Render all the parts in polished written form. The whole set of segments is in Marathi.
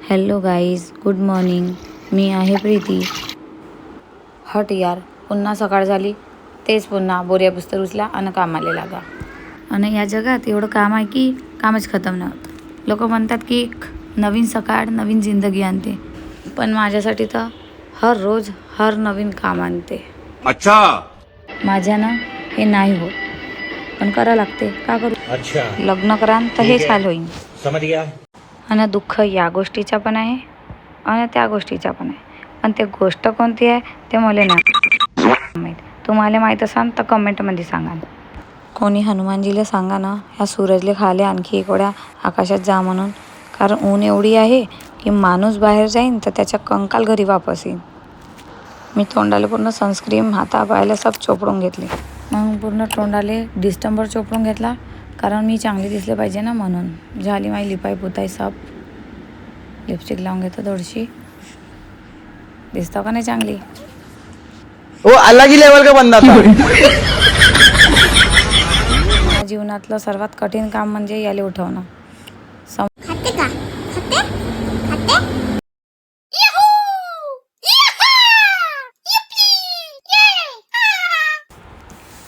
Hello guys, good morning. मी आहे प्रीती. हट यार, पुन्हा सकाळ झाली, तेच पुन्हा बोरिया पुस्तक उचला आणि कामाला लागा. आणि या जगात एवढं काम आहे की कामच खतम नाही होत. लोक म्हणतात की एक नवीन सकाळ नवीन जिंदगी आणते, पण माझ्यासाठी तर हर रोज हर नवीन काम आणते. अच्छा, माझ्यानं हे नाही होत, पण करा लागते. का करू? अच्छा, लग्न करान तर हेच हाल होईल. समझ गया. आणि दुःख या गोष्टीचा पण आहे आणि त्या गोष्टीचा पण आहे, पण ते गोष्ट कोणती आहे ते मला नाही माहीत. तुम्हाला माहीत असाल तर कमेंटमध्ये सांगा. कोणी हनुमानजीला सांगा ना, ह्या सूरजले खाले आणखी एक वेळा आकाशात जा म्हणून, कारण ऊन एवढी आहे की माणूस बाहेर जाईन तर त्याच्या कंकाल घरी वापस येईन. मी तोंडाला पूर्ण सनस्क्रीम हाता पायाला सब चोपडून घेतले, मग पूर्ण तोंडाले डिस्टंबर चोपडून घेतला, कारण मी चांगली दिसले पाहिजे ना म्हणून. झाली माझी लिपाई पुताई सब. लिपस्टिक लावून घेतो थोडीशी. दिसतो का नाही चांगली? वो अलग ही लेवल का बंदा था. माझ्या जीवनातलं सर्वात कठीण काम म्हणजे याले उठवणं.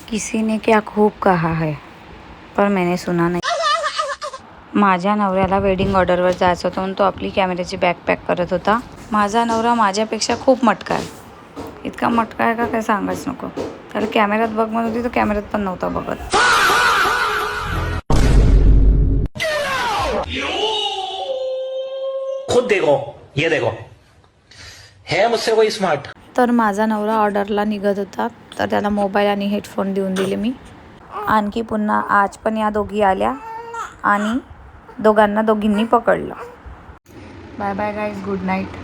किसी ने क्या खूब कहा है, पर मैंने सुना नाही. माझ्या नवऱ्याला वेडिंग ऑर्डरवर जायचं होतं म्हणून तो आपली कॅमेऱ्याची बॅग पॅक करत होता. माझा नवरा माझ्यापेक्षा खूप मटका आहे. इतका मटका आहे का काय सांगायच नको. त्याला कॅमेऱ्यात बघ म्हणत होती, तो कॅमेऱ्यात पण नव्हता बघत. खुद देखो, ये देखो, है मुझसे कोई स्मार्ट. तर माझा नवरा ऑर्डरला निघत होता, तर त्याला मोबाईल आणि हेडफोन देऊन दिले मी. आणखी पुन्हा आज पण या दोघी आल्या आणि दोघींनी पकडलं. Bye bye guys, good night.